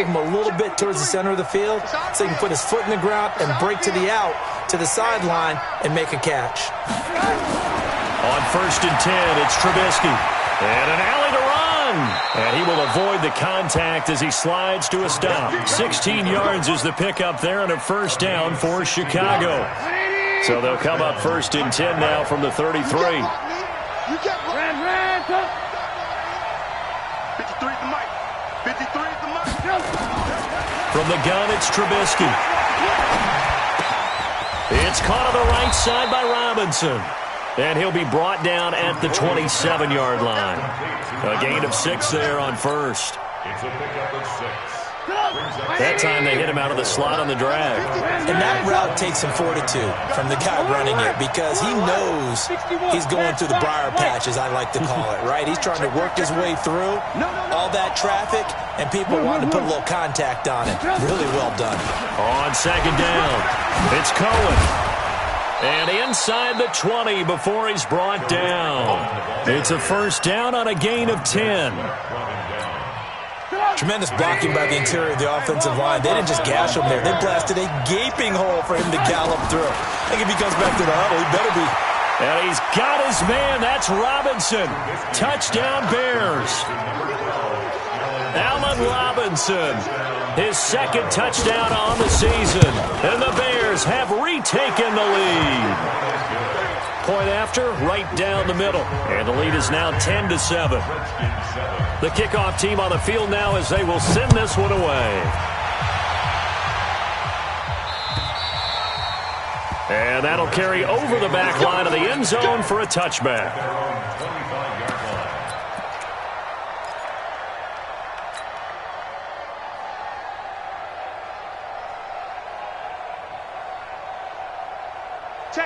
move him a little bit towards the center of the field so he can put his foot in the ground and break to the out, to the sideline, and make a catch. On 1st and 10, it's Trubisky. And an alley to run. And he will avoid the contact as he slides to a stop. 16 yards is the pickup there and a first down for Chicago. So they'll come up 1st and 10 now from the 33. 53 is the mic. 53 is the mic. From the gun, it's Trubisky. It's caught on the right side by Robinson. And he'll be brought down at the 27-yard line. A gain of 6 there on first. It's a pickup of 6. That time they hit him out of the slot on the drag. And that route takes some fortitude from the guy running it because he knows he's going through the briar patch, as I like to call it, right? He's trying to work his way through all that traffic, and people want to put a little contact on it. Really well done. On 2nd down, it's Cohen. And inside the 20 before he's brought down. It's a first down on a gain of 10. Tremendous blocking by the interior of the offensive line. They didn't just gash him there. They blasted a gaping hole for him to gallop through. I think if he comes back to the huddle, he better be. And he's got his man. That's Robinson. Touchdown Bears. Allen Robinson. His 2nd touchdown on the season. And the Bears have retaken the lead. Point after, right down the middle. And the lead is now 10-7. The kickoff team on the field now as they will send this one away. And that'll carry over the back line of the end zone for a touchback.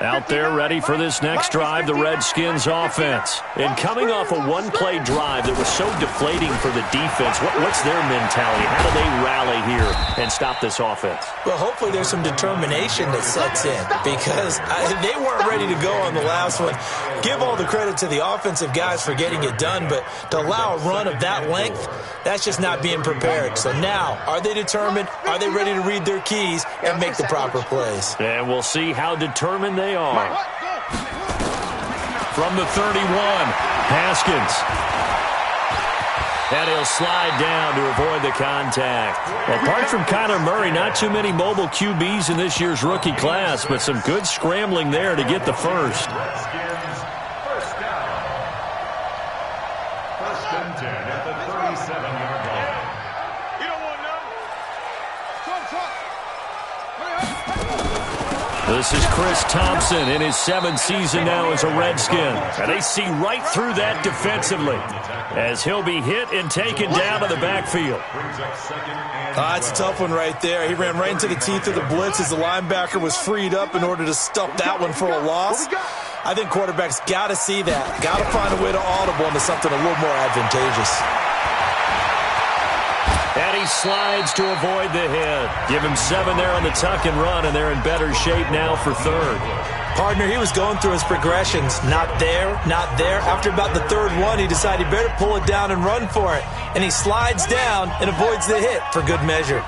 Out there ready for this next drive, the Redskins offense. And coming off a one-play drive that was so deflating for the defense, what's their mentality? How do they rally here and stop this offense? Well, hopefully there's some determination that sets in because they weren't ready to go on the last one. Give all the credit to the offensive guys for getting it done, but to allow a run of that length, that's just not being prepared. So now, are they determined? Are they ready to read their keys and make the proper plays? And we'll see how determined they are. From the 31, Haskins. And he'll slide down to avoid the contact. Apart from Kyler Murray, not too many mobile QBs in this year's rookie class, but some good scrambling there to get the first. This is Chris Thompson in his 7th season now as a Redskin. And they see right through that defensively as he'll be hit and taken down to the backfield. That's a tough one right there. He ran right into the teeth of the blitz as the linebacker was freed up in order to stop that one for a loss. I think quarterbacks got to see that. Got to find a way to audible into something a little more advantageous. And he slides to avoid the hit. Give him 7 there on the tuck and run, and they're in better shape now for 3rd. Partner, he was going through his progressions. Not there, not there. After about the 3rd one, he decided he better pull it down and run for it. And he slides down and avoids the hit for good measure.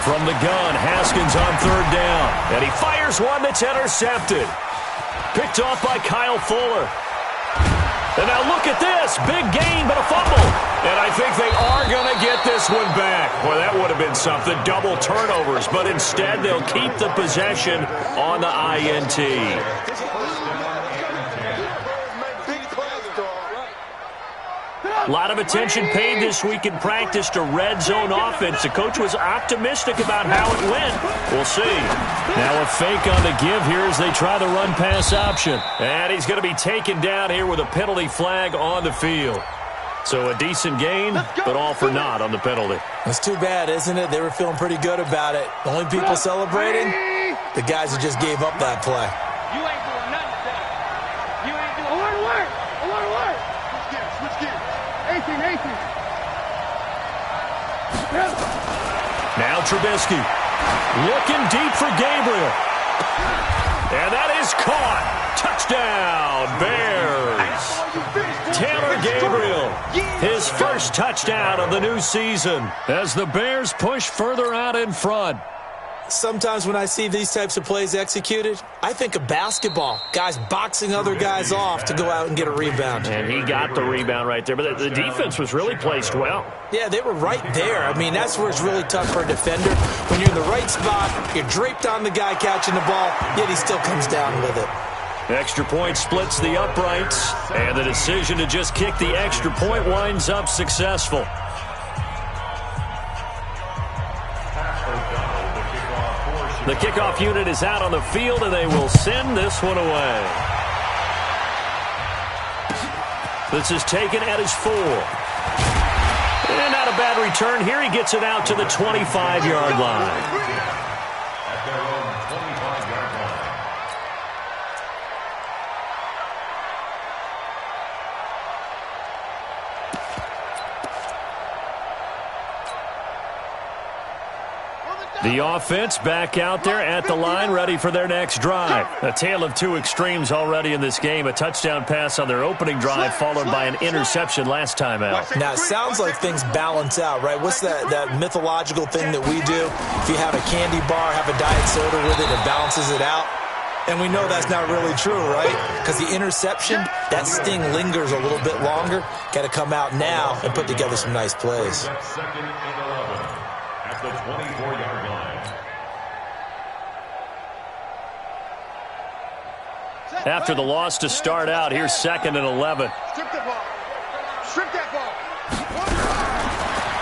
From the gun, Haskins on 3rd down. And he fires one that's intercepted. Picked off by Kyle Fuller. And now look at this. Big gain, but a fumble. And I think they are going to get this one back. Boy, that would have been something. Double turnovers. But instead, they'll keep the possession on the INT. A lot of attention paid this week in practice to red zone offense. The coach was optimistic about how it went. We'll see. Now a fake on the give here as they try the run-pass option. And he's going to be taken down here with a penalty flag on the field. So a decent gain, but all for naught on the penalty. It's too bad, isn't it? They were feeling pretty good about it. The only people celebrating, the guys who just gave up that play. You ain't doing nothing today. You ain't doing alert. Switch gears. 18. Now Trubisky looking deep for Gabriel. And that is caught. Touchdown, Bears. Taylor Gabriel, his first touchdown of the new season as the Bears push further out in front. Sometimes when I see these types of plays executed, I think of basketball. Guys boxing other guys off to go out and get a rebound. And he got the rebound right there, but the defense was really placed well. Yeah, they were right there. I mean, that's where it's really tough for a defender. When you're in the right spot, you're draped on the guy catching the ball, yet he still comes down with it. Extra point splits the uprights, and the decision to just kick the extra point winds up successful. The kickoff unit is out on the field, and they will send this one away. This is taken at his 4. And not a bad return here. He gets it out to the 25-yard line. The offense back out there at the line, ready for their next drive. A tale of two extremes already in this game. A touchdown pass on their opening drive, followed by an interception last time out. Now, it sounds like things balance out, right? What's that mythological thing that we do? If you have a candy bar, have a diet soda with it, it balances it out. And we know that's not really true, right? Because the interception, that sting lingers a little bit longer. Got to come out now and put together some nice plays. Second and 11 at the 24-yard line. After the loss to start out, here's 2nd and 11. Strip that ball. Strip that ball.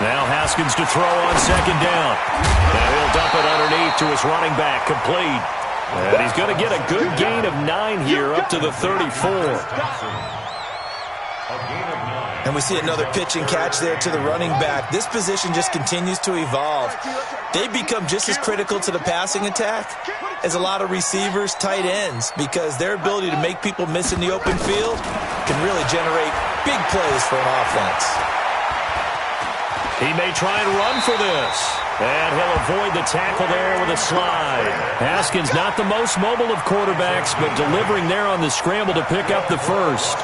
Now Haskins to throw on 2nd down. Now he'll dump it underneath to his running back, complete. And he's going to get a good gain of 9 here, up to the 34. And we see another pitch and catch there to the running back. This position just continues to evolve. They become just as critical to the passing attack as a lot of receivers, tight ends, because their ability to make people miss in the open field can really generate big plays for an offense. He may try and run for this. And he'll avoid the tackle there with a slide. Haskins not the most mobile of quarterbacks, but delivering there on the scramble to pick up the first.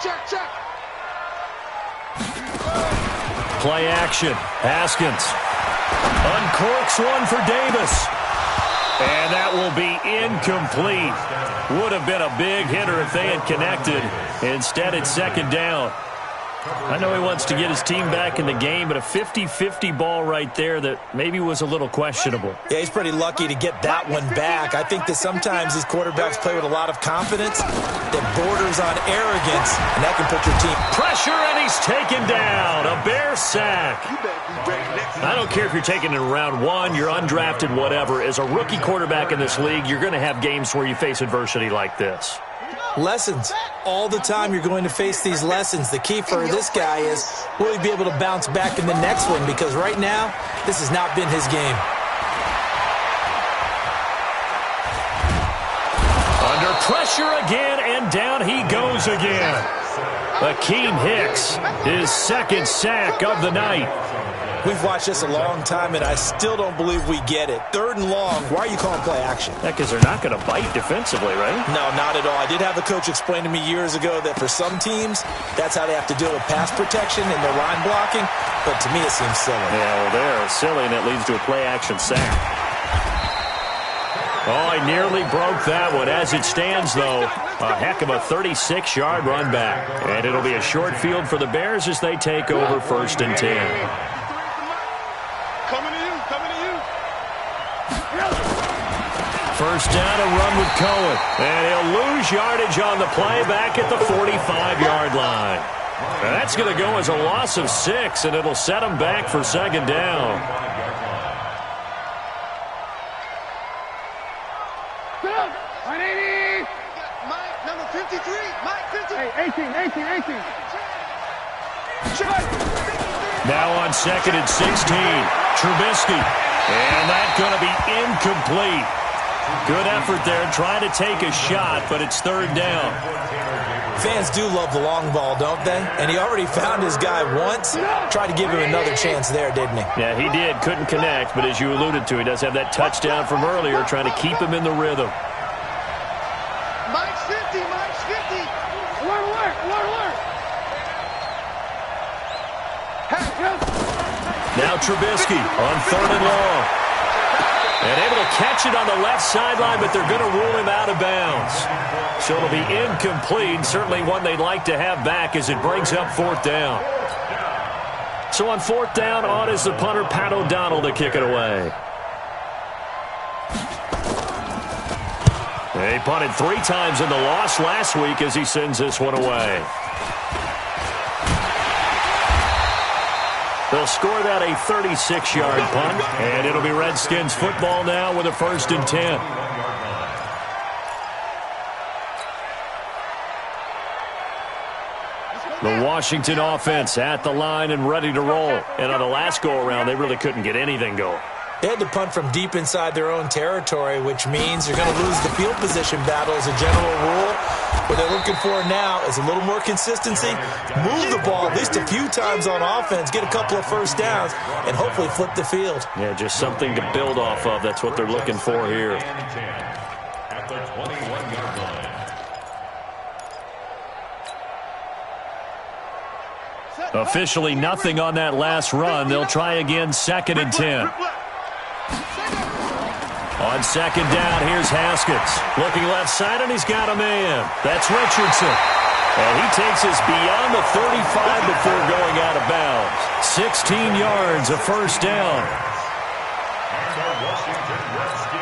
Check. Play action. Haskins uncorks one for Davis. And that will be incomplete. Would have been a big hitter if they had connected. Instead, it's 2nd down. I know he wants to get his team back in the game, but a 50-50 ball right there that maybe was a little questionable. Yeah, he's pretty lucky to get that one back. I think that sometimes these quarterbacks play with a lot of confidence that borders on arrogance, and that can put your team. Pressure, and he's taken down. A Bear sack. I don't care if you're taken in round 1, you're undrafted, whatever. As a rookie quarterback in this league, you're going to have games where you face adversity like this. Lessons. All the time you're going to face these lessons. The key for this guy is, will he be able to bounce back in the next one? Because right now, this has not been his game. Under pressure again, and down he goes again. Akeem Hicks, his 2nd sack of the night. We've watched this a long time, and I still don't believe we get it. 3rd and long, why are you calling play action? Yeah, because they're not going to bite defensively, right? No, not at all. I did have a coach explain to me years ago that for some teams, that's how they have to deal with pass protection and their line blocking, but to me it seems silly. Yeah, well, they're silly, and it leads to a play action sack. Oh, he nearly broke that one. As it stands, though, a heck of a 36-yard run back. And it'll be a short field for the Bears as they take over 1st and 10. First down, a run with Cohen. And he'll lose yardage on the play back at the 45-yard line. And that's going to go as a loss of 6, and it'll set him back for 2nd down. Mike, number 53. Mike, 53. Hey, 18. Now on 2nd and 16, Trubisky. And that's going to be incomplete. Good effort there, trying to take a shot, but it's third down. Fans do love the long ball, don't they? And he already found his guy once. Tried to give him another chance there, didn't he? Yeah, he did. Couldn't connect, but as you alluded to, he does have that touchdown from earlier, trying to keep him in the rhythm. Mike's 50, Mike's 50. Alert, alert, alert. Now Trubisky on third and long. And able to catch it on the left sideline, but they're going to rule him out of bounds. So it'll be incomplete, certainly one they'd like to have back as it brings up fourth down. So on fourth down, on is the punter, Pat O'Donnell, to kick it away. He punted 3 times in the loss last week as he sends this one away. They'll score that a 36-yard punt, and it'll be Redskins football now with a 1st and 10. The Washington offense at the line and ready to roll. And on the last go-around, they really couldn't get anything going. They had to punt from deep inside their own territory, which means they're going to lose the field position battle as a general rule. What they're looking for now is a little more consistency, move the ball at least a few times on offense, get a couple of first downs, and hopefully flip the field. Yeah, just something to build off of. That's what they're looking for here. At the 21-yard line. Officially nothing on that last run. They'll try again, 2nd and 10. On 2nd down, here's Haskins. Looking left side, and he's got a man. That's Richardson. And he takes us beyond the 35 before going out of bounds. 16 yards, a first down.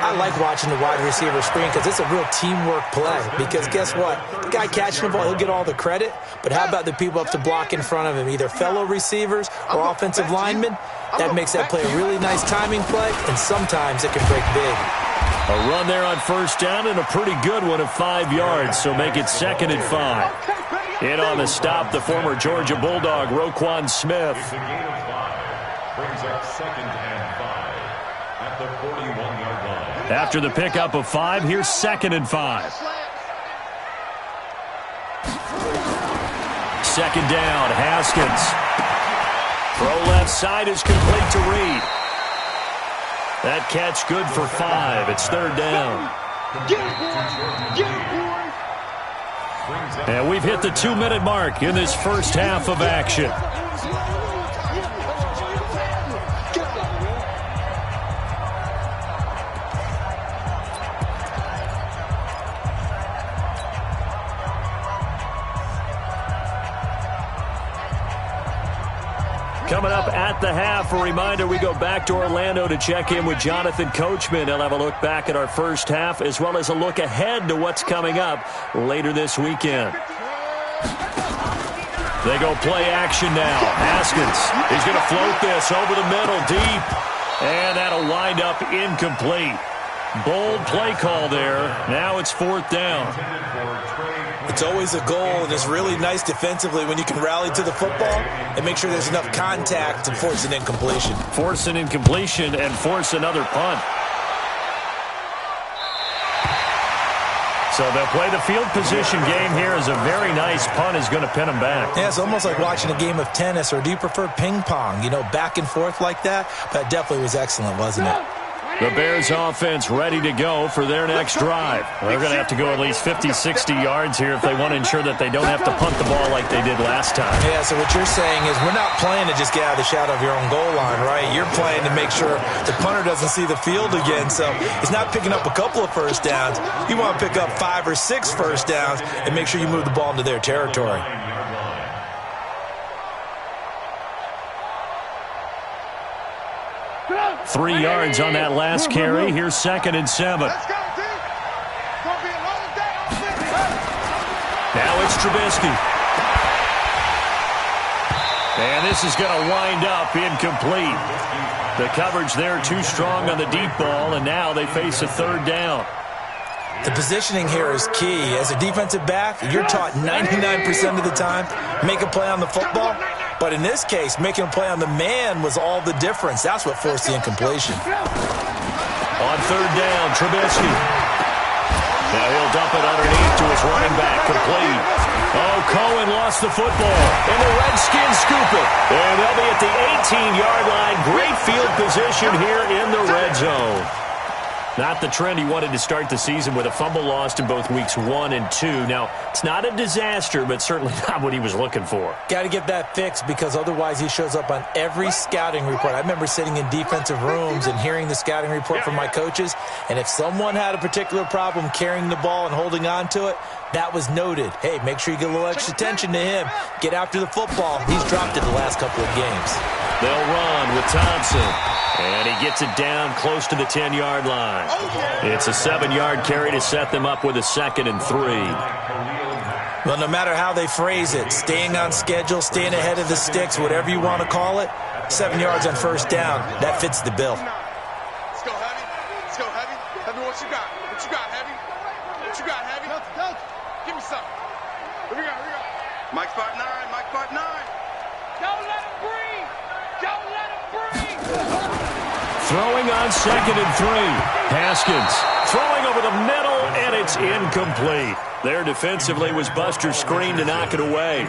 I like watching the wide receiver screen because it's a real teamwork play. Because guess what? The guy catching the ball, he'll get all the credit. But how about the people up to block in front of him, either fellow receivers or offensive linemen? That makes that play a really nice timing play, and sometimes it can break big. A run there on first down and a pretty good one of 5 yards, so make it 2nd and 5. In on the stop, the former Georgia Bulldog, Roquan Smith. It's a gain of 5. Brings up 2nd and 5 at the 41-yard line. After the pickup of 5, here's 2nd and 5. 2nd down, Haskins. Throw left side is complete to Reed. That catch good for 5. It's 3rd down. And we've hit the 2-minute mark in this first half of action. Coming up at the half, a reminder, we go back to Orlando to check in with Jonathan Coachman. He'll have a look back at our first half as well as a look ahead to what's coming up later this weekend. They go play action now. Haskins, he's going to float this over the middle deep. And that'll wind up incomplete. Bold play call there. Now it's 4th down. It's always a goal, and it's really nice defensively when you can rally to the football and make sure there's enough contact to force an incompletion. Force an incompletion and force another punt. So they'll play the field position game here as a very nice punt is going to pin them back. Yeah, it's almost like watching a game of tennis, or do you prefer ping pong? You know, back and forth like that? That definitely was excellent, wasn't it? The Bears offense ready to go for their next drive. They're going to have to go at least 50, 60 yards here if they want to ensure that they don't have to punt the ball like they did last time. Yeah, so what you're saying is we're not playing to just get out of the shadow of your own goal line, right? You're playing to make sure the punter doesn't see the field again. So it's not picking up a couple of first downs. You want to pick up 5 or 6 first downs and make sure you move the ball into their territory. Three yards on that last carry. Here's 2nd and 7. Now it's Trubisky. And this is going to wind up incomplete. The coverage there too strong on the deep ball, and now they face a 3rd down. The positioning here is key. As a defensive back, you're taught 99% of the time, make a play on the football. But in this case, making a play on the man was all the difference. That's what forced the incompletion. On third down, Trubisky. Now he'll dump it underneath to his running back, complete. Oh, Cohen lost the football, and the Redskins scoop it. And they'll be at the 18-yard line. Great field position here in the red zone. Not the trend he wanted to start the season with a fumble lost in both weeks 1 and 2. Now, it's not a disaster, but certainly not what he was looking for. Got to get that fixed because otherwise he shows up on every scouting report. I remember sitting in defensive rooms and hearing the scouting report from my coaches, and if someone had a particular problem carrying the ball and holding on to it, that was noted. Hey, make sure you get a little extra attention to him. Get after the football. He's dropped it the last couple of games. They'll run with Thompson. And he gets it down close to the 10-yard line. It's a 7-yard carry to set them up with a 2nd and 3. Well, no matter how they phrase it, staying on schedule, staying ahead of the sticks, whatever you want to call it, 7 yards on first down, that fits the bill. Let's go, Heavy. Let's go, Heavy. Heavy, what you got? What you got, Heavy? What you got, Heavy? Give me something. Here we go, here we go. Mike 5'9", Mike 5'9". Don't let him breathe. Don't let him breathe. Throwing on 2nd and 3. Haskins throwing over the middle, and it's incomplete. There defensively was Buster's screen to knock it away.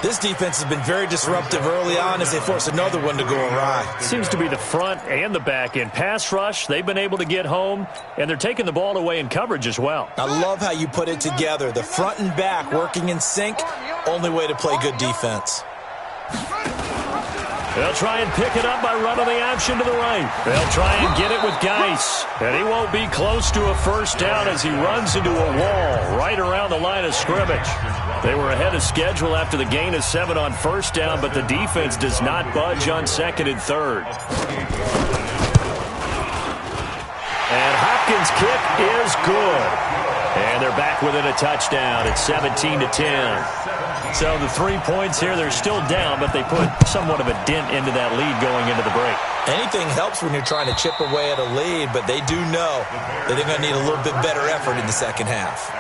This defense has been very disruptive early on as they force another one to go awry. Seems to be the front and the back end. Pass rush, they've been able to get home, and they're taking the ball away in coverage as well. I love how you put it together. The front and back working in sync, only way to play good defense. They'll try and pick it up by running the option to the right. They'll try and get it with Geis. And he won't be close to a first down as he runs into a wall right around the line of scrimmage. They were ahead of schedule after the gain of 7 on first down, but the defense does not budge on 2nd and 3rd. And Hopkins' kick is good. And they're back within a touchdown. It's 17-10. So the 3 points here, they're still down, but they put somewhat of a dent into that lead going into the break. Anything helps when you're trying to chip away at a lead, but they do know that they're going to need a little bit better effort in the second half.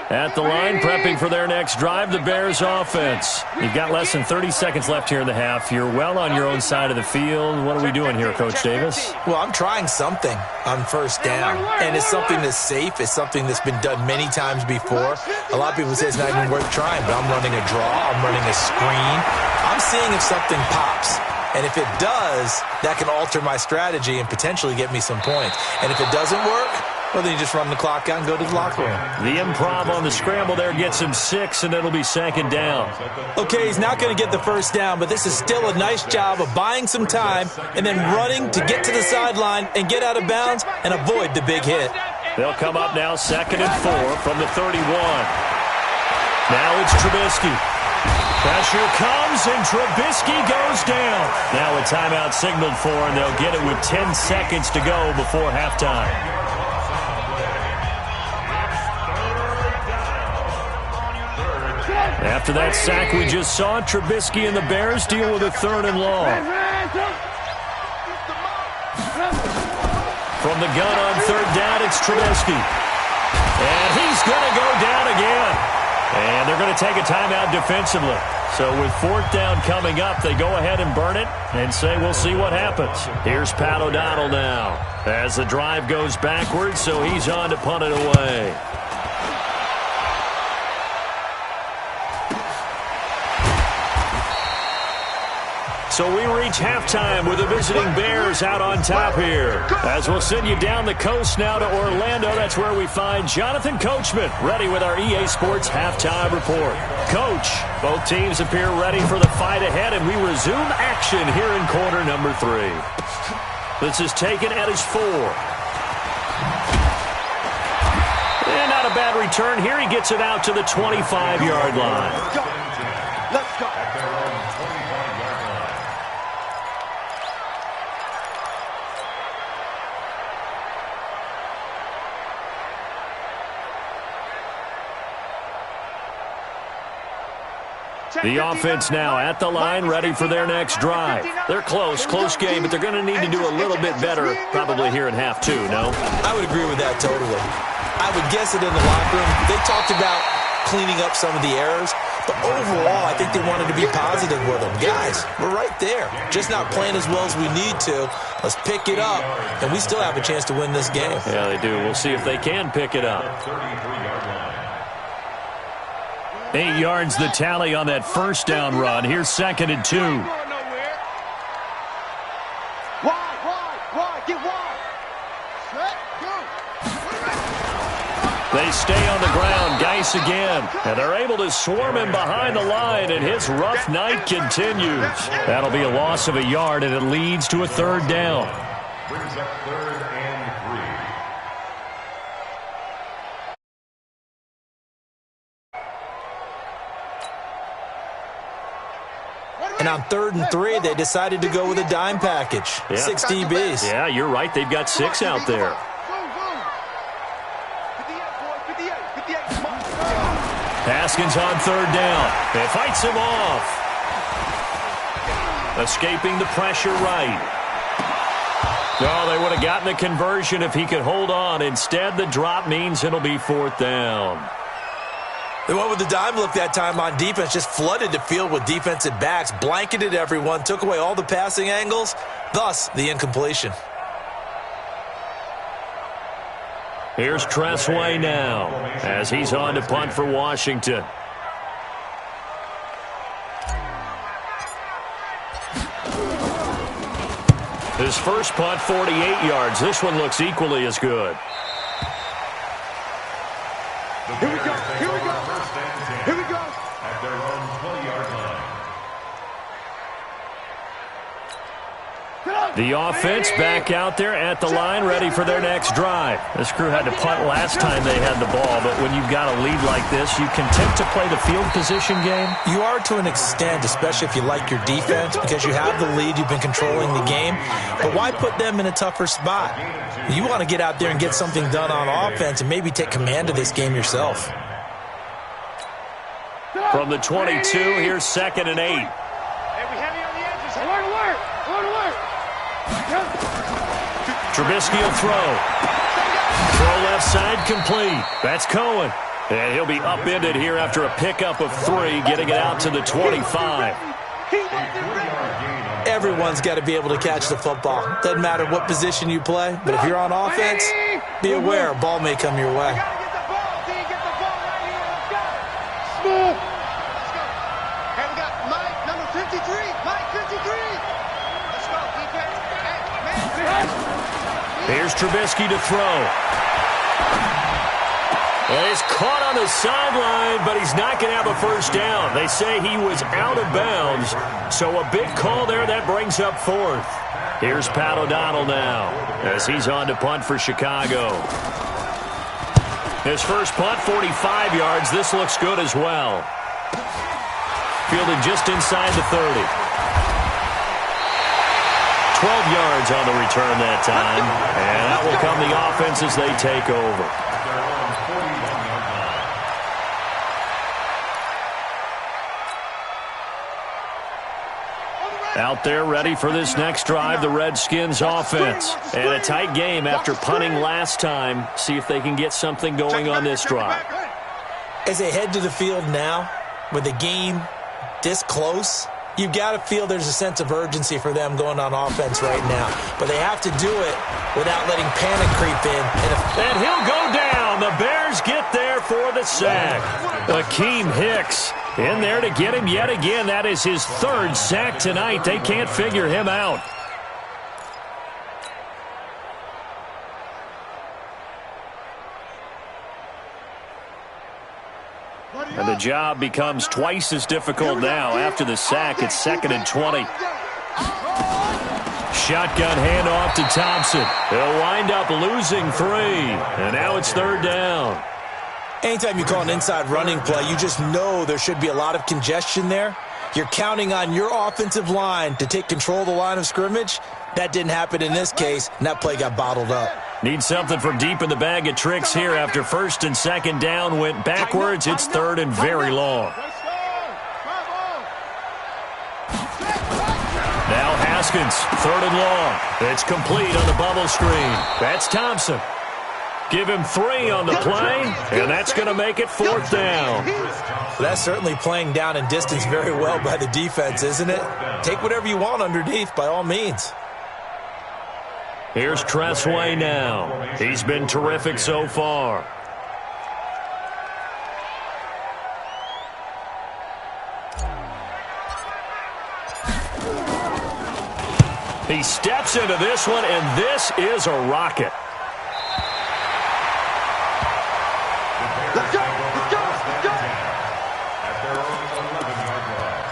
At the line, prepping for their next drive, the Bears offense. You've got less than 30 seconds left here in the half. You're well on your own side of the field. What are we doing here, Coach Davis? Well, I'm trying something on first down, and it's something that's safe. It's something that's been done many times before. A lot of people say it's not even worth trying, but I'm running a draw. I'm running a screen. I'm seeing if something pops. And if it does, that can alter my strategy and potentially get me some points. And if it doesn't work, well, then you just run the clock out and go to the locker room. The improv on the scramble there gets him 6, and it'll be 2nd down. Okay, he's not going to get the first down, but this is still a nice job of buying some time and then running to get to the sideline and get out of bounds and avoid the big hit. They'll come up now 2nd and 4 from the 31. Now it's Trubisky. Pressure comes, and Trubisky goes down. Now a timeout signaled for, and they'll get it with 10 seconds to go before halftime. After that sack we just saw, Trubisky and the Bears deal with a 3rd and long. From the gun on 3rd down, it's Trubisky. And he's going to go down again. And they're going to take a timeout defensively. So with 4th down coming up, they go ahead and burn it and say we'll see what happens. Here's Pat O'Donnell now as the drive goes backwards, so he's on to punt it away. So we reach halftime with the visiting Bears out on top here. As we'll send you down the coast now to Orlando, that's where we find Jonathan Coachman, ready with our EA Sports Halftime Report. Coach, both teams appear ready for the fight ahead, and we resume action here in quarter number 3. This is taken at his 4. And not a bad return here. He gets it out to the 25-yard line. Let's go. The offense now at the line, ready for their next drive. They're close game, but they're going to need to do a little bit better probably here in half 2, no? I would agree with that totally. I would guess it in the locker room. They talked about cleaning up some of the errors, but overall, I think they wanted to be positive with them. Guys, we're right there. Just not playing as well as we need to. Let's pick it up, and we still have a chance to win this game. Yeah, they do. We'll see if they can pick it up. 8 yards the tally on that first down run. Here's 2nd and 2. They stay on the ground. Geis again. And they're able to swarm him behind the line, and his rough night continues. That'll be a loss of a yard, and it leads to a 3rd down. Brings up 3rd and 3. And on 3rd and 3, they decided to go with a dime package. Yeah. 6 DBs. Yeah, you're right. They've got 6 out there. Haskins on 3rd down. It fights him off. Escaping the pressure right. Oh, they would have gotten the conversion if he could hold on. Instead, the drop means it'll be 4th down. They went with the dime look that time on defense, just flooded the field with defensive backs, blanketed everyone, took away all the passing angles, thus the incompletion. Here's Tressway now as he's on to punt for Washington. His first punt, 48 yards. This one looks equally as good. Here we go. Here we go. Here we go. At their own 20-yard line. The offense back out there at the line, ready for their next drive. This crew had to punt last time they had the ball, but when you've got a lead like this, you content to play the field position game? You are to an extent, especially if you like your defense, because you have the lead, you've been controlling the game. But why put them in a tougher spot? You want to get out there and get something done on offense and maybe take command of this game yourself. From the 22, here's 2nd and 8. Hey, we have you on the edges. Alert. Trubisky will throw. Throw left side complete. That's Cohen. And he'll be upended here after a pickup of 3, getting it out to the 25. Everyone's got to be able to catch the football. Doesn't matter what position you play, but if you're on offense, be aware a ball may come your way. Here's Trubisky to throw. And he's caught on the sideline, but he's not going to have a first down. They say he was out of bounds, so a big call there that brings up 4th. Here's Pat O'Donnell now as he's on to punt for Chicago. His first punt, 45 yards. This looks good as well. Fielded just inside the 30. 12 yards on the return that time. And that will come the offense as they take over. Out there ready for this next drive, the Redskins offense. And a tight game after punting last time. See if they can get something going on this drive. As they head to the field now, with the game this close, you've got to feel there's a sense of urgency for them going on offense right now. But they have to do it without letting panic creep in. And he'll go down. The Bears get there for the sack. Akeem Hicks in there to get him yet again. That is his 3rd sack tonight. They can't figure him out. And the job becomes twice as difficult now. After the sack, it's 2nd and 20. Shotgun handoff to Thompson. He'll wind up losing 3. And now it's 3rd down. Anytime you call an inside running play, you just know there should be a lot of congestion there. You're counting on your offensive line to take control of the line of scrimmage. That didn't happen in this case, and that play got bottled up. Need something from deep in the bag of tricks here after 1st and 2nd down went backwards. It's 3rd and very long. Now Haskins, 3rd and long. It's complete on the bubble screen. That's Thompson. Give him 3 on the play, and that's going to make it 4th down. Well, that's certainly playing down in distance very well by the defense, isn't it? Take whatever you want underneath, by all means. Here's Tressway now. He's been terrific so far. He steps into this one, and this is a rocket. Let's go! Let's go! Let's go! At their own 11-yard line.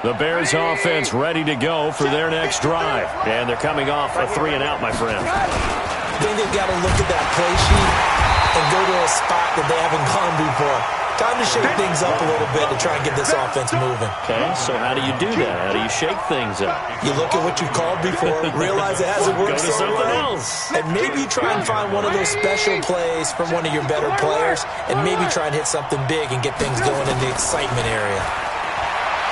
The Bears offense ready to go for their next drive. And they're coming off a 3-and-out, my friend. I think they've got to look at that play sheet and go to a spot that they haven't gone before. Time to shake things up a little bit to try and get this offense moving. Okay, so how do you do that? How do you shake things up? You look at what you called before, realize it hasn't worked Go to so something well, else. and maybe try and find one of those special plays from one of your better players, and maybe try and hit something big and get things going in the excitement area.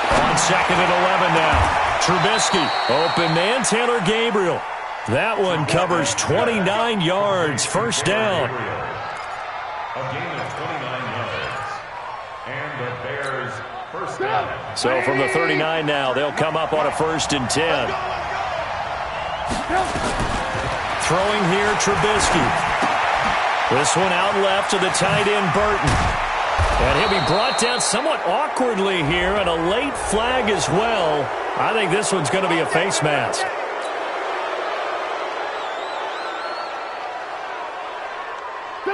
On 2nd and 11 now. Trubisky, open man, Taylor Gabriel. That one covers 29 yards, 1st down. A gain of 29 yards. And the Bears first down. So from the 39 now, they'll come up on a 1st and 10. Throwing here, Trubisky. This one out left to the tight end, Burton. And he'll be brought down somewhat awkwardly here, and a late flag as well. I think this one's going to be a face mask.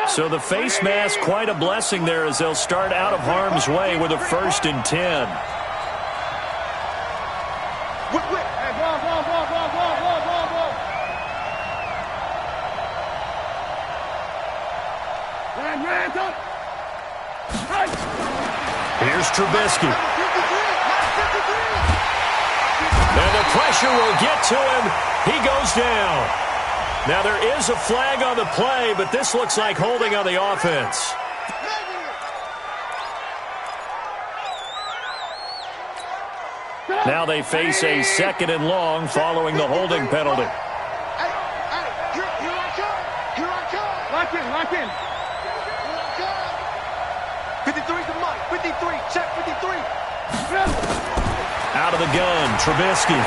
So the face mask, quite a blessing there as they'll start out of harm's way with a 1st and 10. Here's Trubisky. And the pressure will get to him. He goes down. Now there is a flag on the play, but this looks like holding on the offense. Now they face a 2nd and long following the holding penalty. Here I come! Here I come! Lock in, lock in! 53's the mic. 53. Check 53. Out of the gun, Trubisky.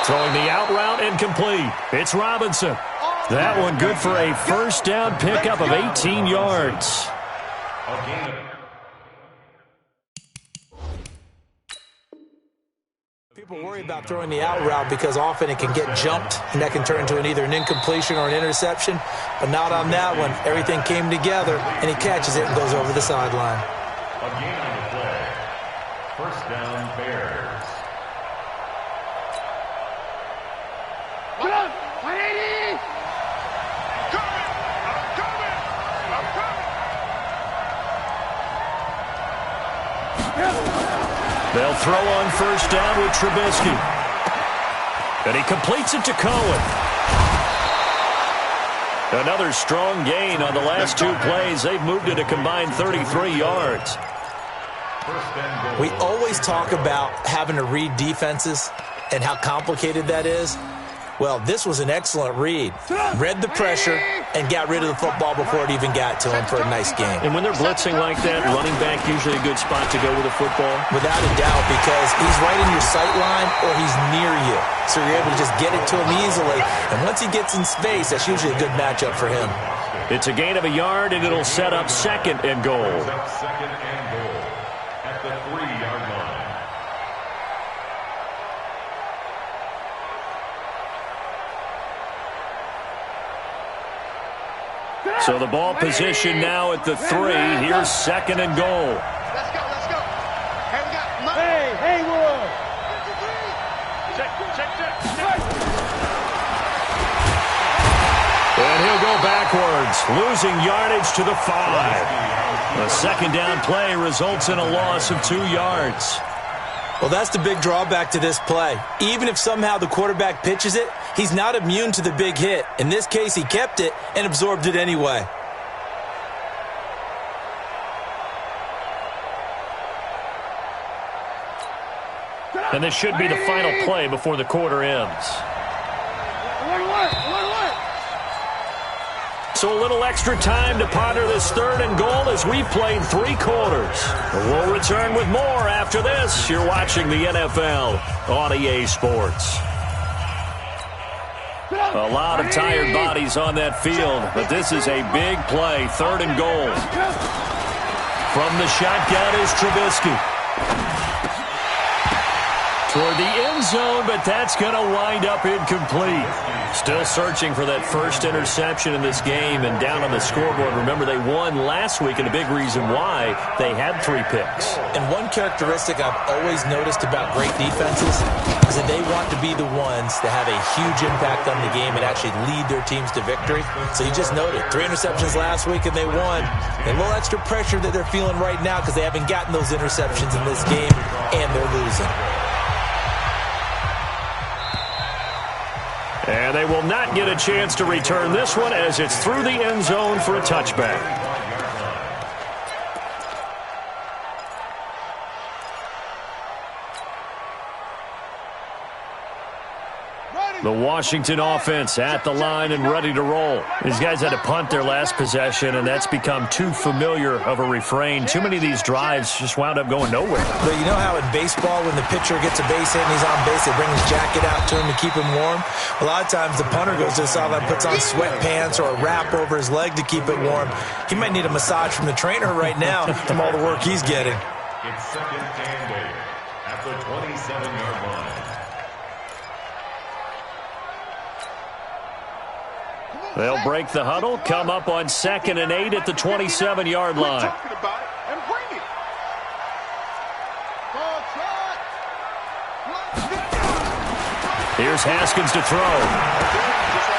Throwing the out route incomplete. It's Robinson. That one good for a 1st down pickup of 18 yards. People worry about throwing the out route because often it can get jumped, and that can turn into either an incompletion or an interception. But not on that one. Everything came together, and he catches it and goes over the sideline. Again on the play. 1st down, Bears. What up? 180! Coming! I'm coming! I'm coming! They'll throw on 1st down with Trubisky. And he completes it to Cohen. Another strong gain on the last 2 plays. They've moved it a combined 33 yards. We always talk about having to read defenses and how complicated that is. Well, this was an excellent read. Read the pressure and got rid of the football before it even got to him for a nice game. And when they're blitzing like that, running back usually a good spot to go with the football? Without a doubt, because he's right in your sight line or he's near you. So you're able to just get it to him easily. And once he gets in space, that's usually a good matchup for him. It's a gain of a yard, and it'll set up 2nd and goal. 2nd and goal at the 3-yard line. So the ball position now at the 3. Here's 2nd and goal. Let's go, let's go. Hey, we got Haywood. And he'll go backwards. Haskins losing yardage to the 5. A second down play results in a loss of 2 yards. Well, that's the big drawback to this play. Even if somehow the quarterback pitches it, he's not immune to the big hit. In this case, he kept it and absorbed it anyway. And this should be the final play before the quarter ends. So a little extra time to ponder this 3rd and goal as we've played 3 quarters. We'll return with more after this. You're watching the NFL on EA Sports. A lot of tired bodies on that field, but this is a big play, 3rd and goal. From the shotgun is Trubisky. Toward the end zone, but that's going to wind up incomplete. Still searching for that first interception in this game, and down on the scoreboard, remember they won last week, and a big reason why they had 3 picks. And one characteristic I've always noticed about great defenses is that they want to be the ones that have a huge impact on the game and actually lead their teams to victory. So you just noted 3 interceptions last week and they won. And a little extra pressure that they're feeling right now because they haven't gotten those interceptions in this game, and they're losing. And they will not get a chance to return this one as it's through the end zone for a touchback. The Washington offense at the line and ready to roll. These guys had to punt their last possession, and that's become too familiar of a refrain. Too many of these drives just wound up going nowhere. But you know how in baseball, when the pitcher gets a base hit and he's on base, they bring his jacket out to him to keep him warm? A lot of times the punter goes to the sideline, puts on sweatpants or a wrap over his leg to keep it warm. He might need a massage from the trainer right now from all the work he's getting. It's 2nd and 8 at the 27-yard line. They'll break the huddle, come up on 2nd and 8 at the 27-yard line. Here's Haskins to throw.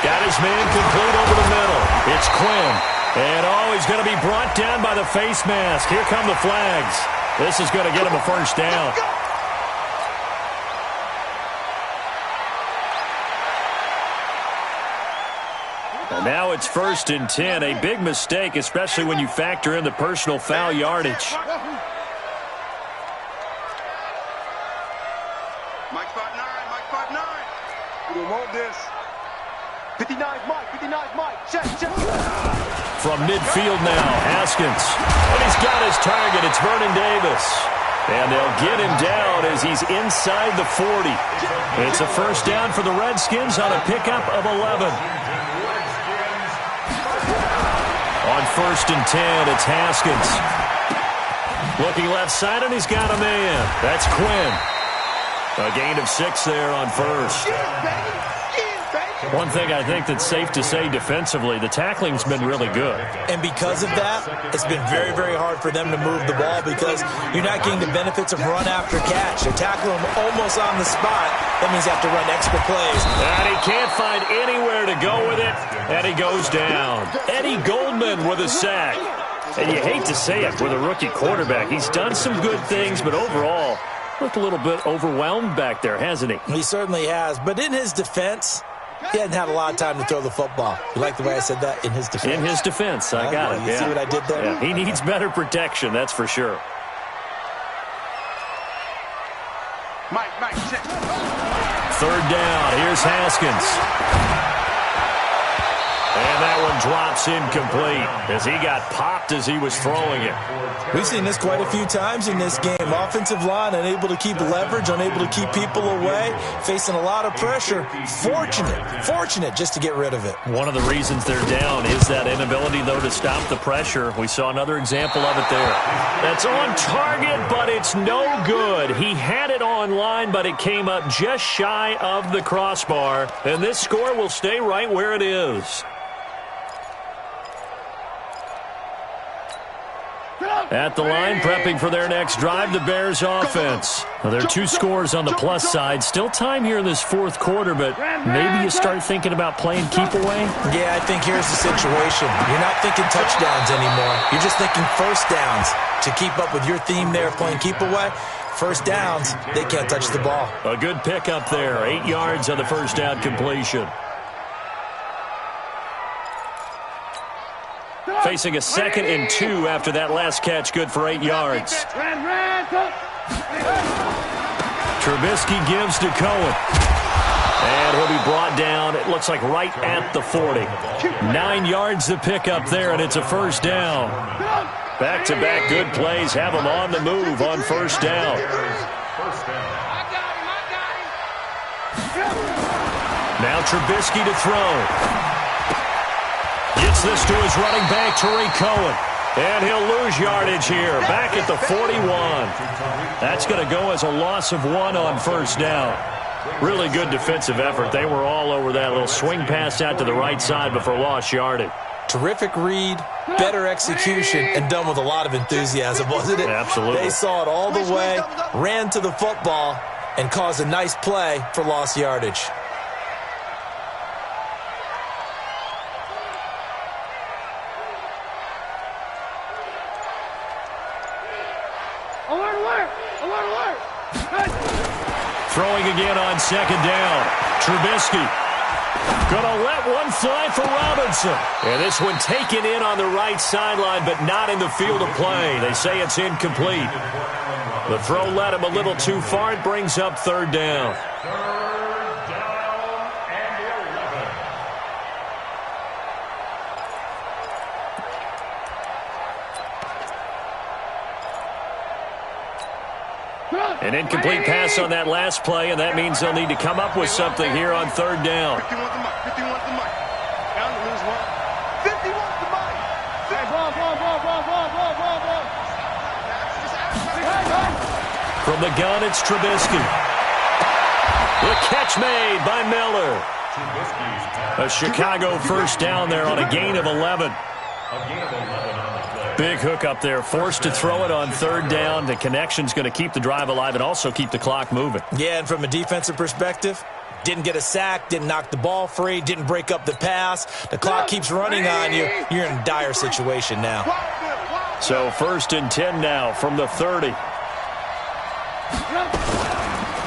Got his man complete over the middle. It's Quinn. And he's going to be brought down by the face mask. Here come the flags. This is going to get him a first down. And now it's 1st and 10. A big mistake, especially when you factor in the personal foul yardage. Mike 5'9", Mike 5'9". We don't want this. 59's Mike, 59's Mike. Check. From midfield now, Haskins. And he's got his target. It's Vernon Davis. And they'll get him down as he's inside the 40. It's a first down for the Redskins on a pickup of 11. On 1st and 10, it's Haskins. Looking left side, and he's got a man. That's Quinn. A gain of 6 there on 1st. One thing I think that's safe to say defensively, the tackling's been really good. And because of that, it's been very, very hard for them to move the ball because you're not getting the benefits of run after catch. They're tackling him almost on the spot. That means they have to run extra plays. And he can't find anywhere to go with it, and he goes down. Eddie Goldman with a sack. And you hate to say it with a rookie quarterback. He's done some good things, but overall, looked a little bit overwhelmed back there, hasn't he? He certainly has. But in his defense, he hadn't had a lot of time to throw the football. You like the way I said that? In his defense. In his defense. I got it. You see what I did there? Yeah. He needs better protection, that's for sure. Mike, check. 3rd down. Here's Haskins. And that one drops incomplete as he got popped as he was throwing it. We've seen this quite a few times in this game. Offensive line unable to keep leverage, unable to keep people away, facing a lot of pressure. Fortunate just to get rid of it. One of the reasons they're down is that inability, though, to stop the pressure. We saw another example of it there. That's on target, but it's no good. He had it on line, but it came up just shy of the crossbar. And this score will stay right where it is. At the line, prepping for their next drive, the Bears offense. Well, there are 2 scores on the plus side. Still time here in this fourth quarter, but maybe you start thinking about playing keep away? Yeah, I think here's the situation. You're not thinking touchdowns anymore. You're just thinking first downs. To keep up with your theme there, playing keep away, first downs, they can't touch the ball. A good pickup there, 8 yards on the first down completion. Facing a 2nd and 2 after that last catch, good for 8 yards. Trubisky gives to Cohen. And he'll be brought down, it looks like right at the 40. 9 yards to pick up there, and it's a first down. Back-to-back good plays have them on the move on first down. Now Trubisky to throw. Gets this to his running back, Tariq Cohen. And he'll lose yardage here, back at the 41. That's going to go as a loss of 1 on first down. Really good defensive effort. They were all over that little swing pass out to the right side before lost yardage. Terrific read, better execution, and done with a lot of enthusiasm, wasn't it? Absolutely. They saw it all the way, ran to the football, and caused a nice play for lost yardage. Throwing again on second down. Trubisky gonna let one fly for Robinson. And this one taken in on the right sideline, but not in the field of play. They say it's incomplete. The throw led him a little too far. It brings up third down. An incomplete pass on that last play, and that means they'll need to come up with something here on third down. 50 wants the mic. 50 wants the mic. Down to lose 1. 50 wants the mic. From the gun, it's Trubisky. The catch made by Miller. A Chicago first down there on a gain of 11. Big hook up there, forced to throw it on third down. The connection's going to keep the drive alive and also keep the clock moving. Yeah, and from a defensive perspective, didn't get a sack, didn't knock the ball free, didn't break up the pass. The clock keeps running on you. You're in a dire situation now. So 1st and 10 now from the 30.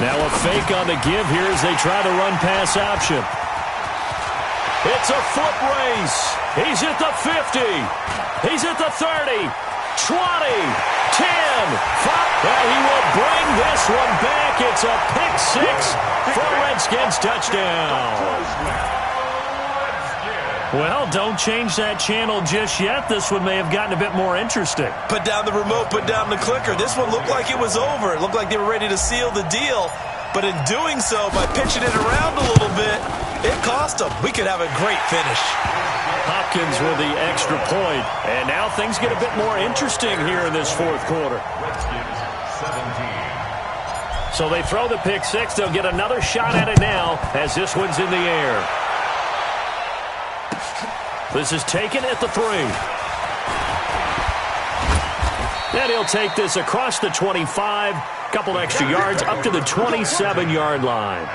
Now a fake on the give here as they try the run pass option. It's a foot race. He's at the 50. He's at the 30, 20, 10, 5. And he will bring this one back. It's a pick 6 for a Redskins touchdown. Well, don't change that channel just yet. This one may have gotten a bit more interesting. Put down the remote, put down the clicker. This one looked like it was over. It looked like they were ready to seal the deal. But in doing so, by pitching it around a little bit, it cost them. We could have a great finish. Hopkins with the extra point. And now things get a bit more interesting here in this fourth quarter. So they throw the pick 6. They'll get another shot at it now as this one's in the air. This is taken at the 3. And he'll take this across the 25. Couple extra yards up to the 27-yard line.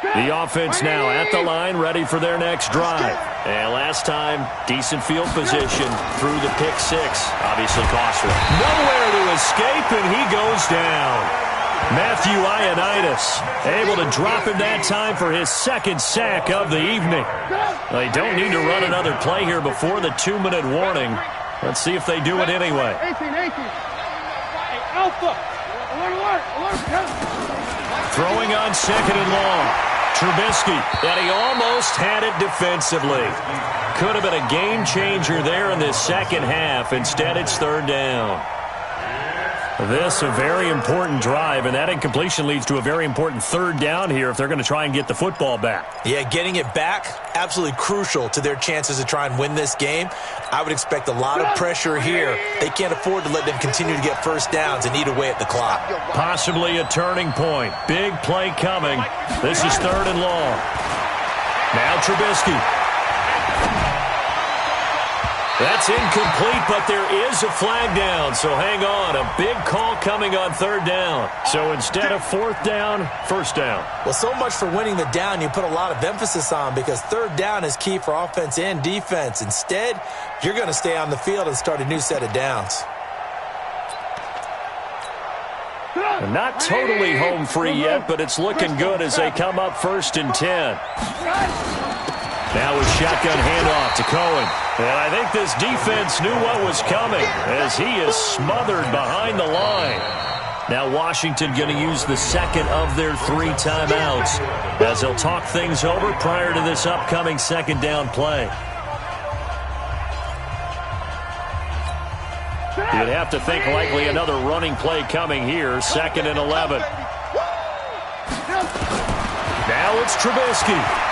The offense now at the line, ready for their next drive. And last time, decent field position through the pick 6. Obviously costly. Nowhere to escape, and he goes down. Matthew Ioannidis able to drop him that time for his 2nd sack of the evening. They don't need to run another play here before the 2-minute warning. Let's see if they do it anyway. Throwing on 2nd and long. Trubisky, and he almost had it defensively. Could have been a game changer there in this second half. Instead, it's third down. This a very important drive, and that incompletion leads to a very important third down here if they're going to try and get the football back. Yeah, getting it back, absolutely crucial to their chances to try and win this game. I would expect a lot of pressure here. They can't afford to let them continue to get first downs and eat away at the clock. Possibly a turning point. Big play coming. This is 3rd and long. Now Trubisky. That's incomplete, but there is a flag down, so hang on. A big call coming on third down. So instead of fourth down, first down. Well, so much for winning the down you put a lot of emphasis on, because third down is key for offense and defense. Instead, you're going to stay on the field and start a new set of downs. And not totally home free yet, but it's looking good as they come up 1st and 10. Now a shotgun handoff to Cohen. And I think this defense knew what was coming as he is smothered behind the line. Now Washington going to use the second of their 3 timeouts as they'll talk things over prior to this upcoming second down play. You'd have to think likely another running play coming here, 2nd and 11. Now it's Trubisky.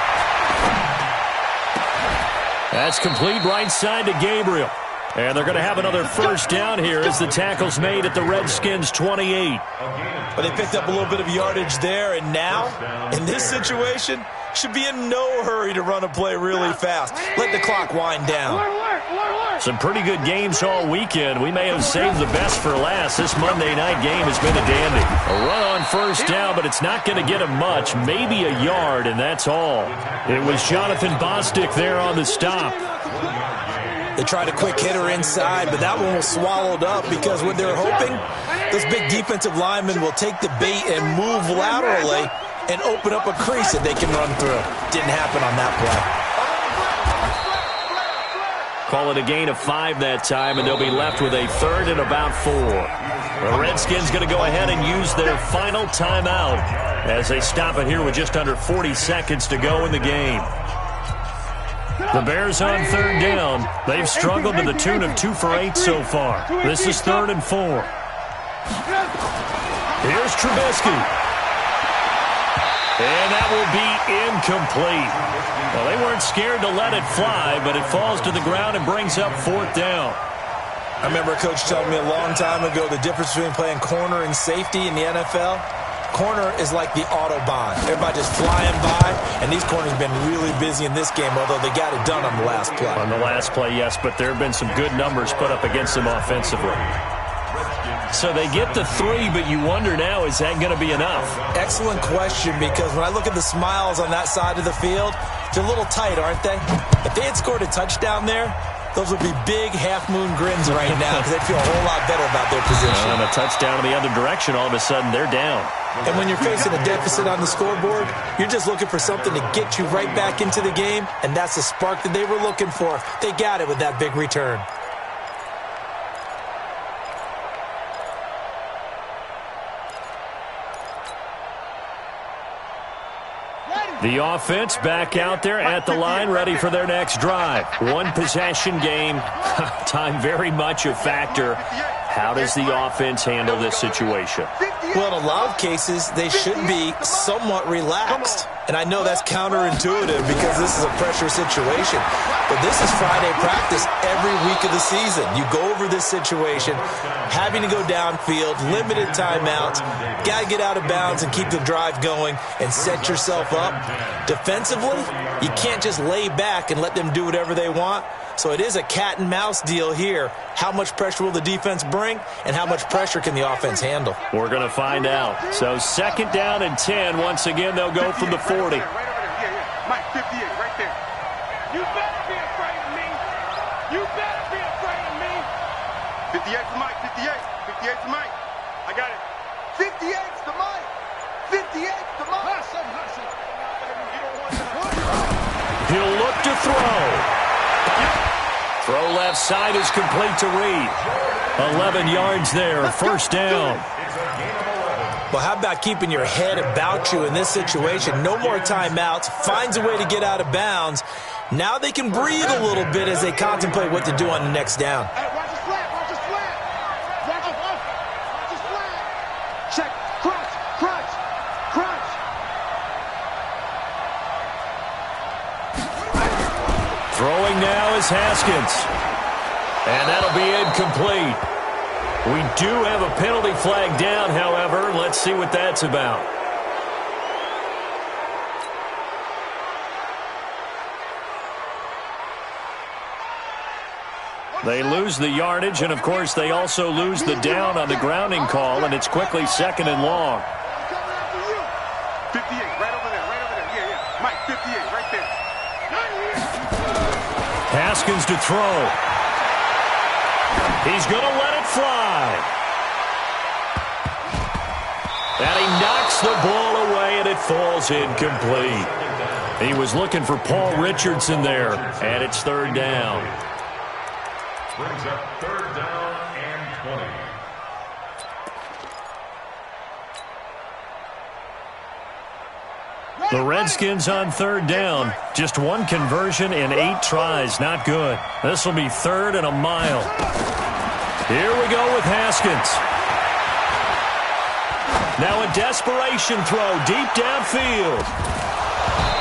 That's complete right side to Gabriel. And they're going to have another first down here as the tackle's made at the Redskins' 28. But they picked up a little bit of yardage there, and now, in this situation, should be in no hurry to run a play really fast. Let the clock wind down. Some pretty good games all weekend. We may have saved the best for last. This Monday night game has been a dandy. A run on first down, but it's not going to get him much. Maybe a yard, and that's all. It was Jonathan Bostic there on the stop. They tried a quick hitter inside, but that one was swallowed up because what they're hoping, those big defensive linemen will take the bait and move laterally and open up a crease that they can run through. Didn't happen on that play. Call it a gain of 5 that time, and they'll be left with a 3rd and about 4. The Redskins going to go ahead and use their final timeout as they stop it here with just under 40 seconds to go in the game. The Bears on 3rd down. They've struggled to the tune of 2 for 8 so far. This is 3rd and 4. Here's Trubisky. And that will be incomplete. Well, they weren't scared to let it fly, but it falls to the ground and brings up 4th down. I remember a coach telling me a long time ago the difference between playing corner and safety in the NFL. Corner is like the Autobahn. Everybody just flying by, and these corners have been really busy in this game, although they got it done on the last play. On the last play, yes, but there have been some good numbers put up against them offensively. So they get the 3, but you wonder now, is that going to be enough? Excellent question, because when I look at the smiles on that side of the field, they're a little tight, aren't they? If they had scored a touchdown there, those would be big half-moon grins right now because they'd feel a whole lot better about their position. And a touchdown in the other direction, all of a sudden, they're down. And when you're facing a deficit on the scoreboard, you're just looking for something to get you right back into the game, and that's the spark that they were looking for. They got it with that big return. The offense back out there at the line, ready for their next drive. 1 possession game. Time very much a factor. How does the offense handle this situation? Well, in a lot of cases, they should be somewhat relaxed. And I know that's counterintuitive because this is a pressure situation. But this is Friday practice every week of the season. You go over this situation, having to go downfield, limited timeouts, got to get out of bounds and keep the drive going and set yourself up. Defensively, you can't just lay back and let them do whatever they want. So it is a cat and mouse deal here. How much pressure will the defense bring, and how much pressure can the offense handle? We're going to find out. So 2nd down and 10. Once again, they'll go from the 40. Right over there. Yeah. Mike, 58, right there. You better be afraid of me. You better be afraid of me. 58 for Mike, 58. 58 for Mike. I got it. 58 to Mike. 58 to Mike. Hustle. He'll look to throw. Throw left side is complete to Reed. 11 yards there, 1st down. Well, how about keeping your head about you in this situation? No more timeouts. Finds a way to get out of bounds. Now they can breathe a little bit as they contemplate what to do on the next down. Hey, watch his flat. Watch his flat. Watch his flat. Check. Crunch. Throwing now is Haskins. And that'll be incomplete. We do have a penalty flag down, however. Let's see what that's about. They lose the yardage, and, of course, they also lose the down on the grounding call, and it's quickly 2nd and long. 58, right over there. Yeah. Mike, 58, right there. Haskins to throw. He's going to let it fly. And he knocks the ball away, and it falls incomplete. He was looking for Paul Richardson there, and it's 3rd down. Brings up 3rd down and 20. The Redskins on 3rd down. Just 1 conversion in 8 tries. Not good. This will be 3rd and a mile. Here we go with Haskins. Now a desperation throw deep downfield.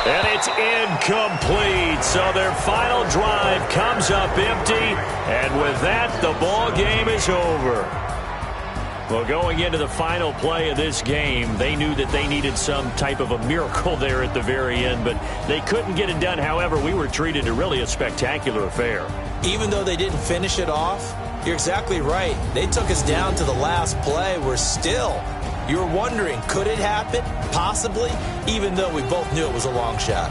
And it's incomplete. So their final drive comes up empty. And with that, the ball game is over. Well, going into the final play of this game, they knew that they needed some type of a miracle there at the very end, but they couldn't get it done. However, we were treated to really a spectacular affair. Even though they didn't finish it off, you're exactly right. They took us down to the last play. We're still, you were wondering, could it happen? Possibly, even though we both knew it was a long shot.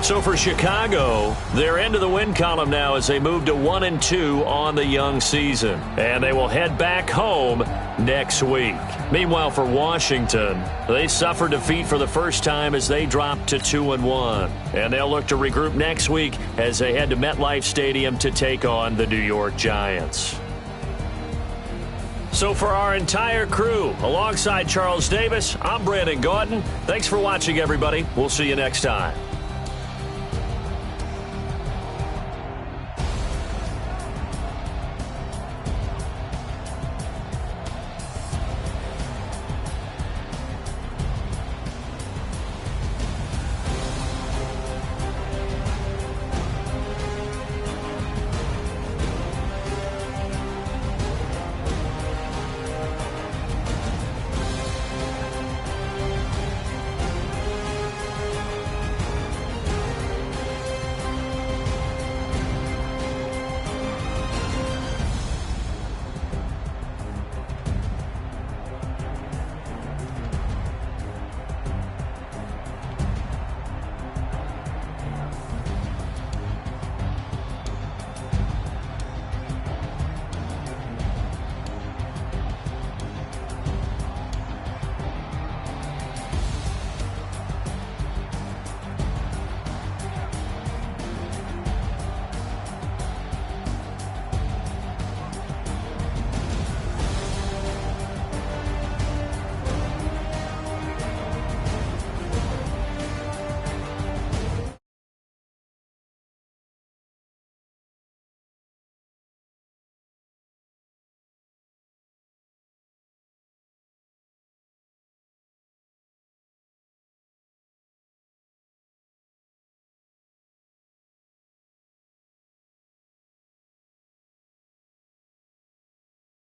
So for Chicago, they're into the win column now as they move to 1-2 on the young season. And they will head back home next week. Meanwhile, for Washington, they suffered defeat for the first time as they dropped to 2-1. And they'll look to regroup next week as they head to MetLife Stadium to take on the New York Giants. So for our entire crew, alongside Charles Davis, I'm Brandon Gautin. Thanks for watching, everybody. We'll see you next time.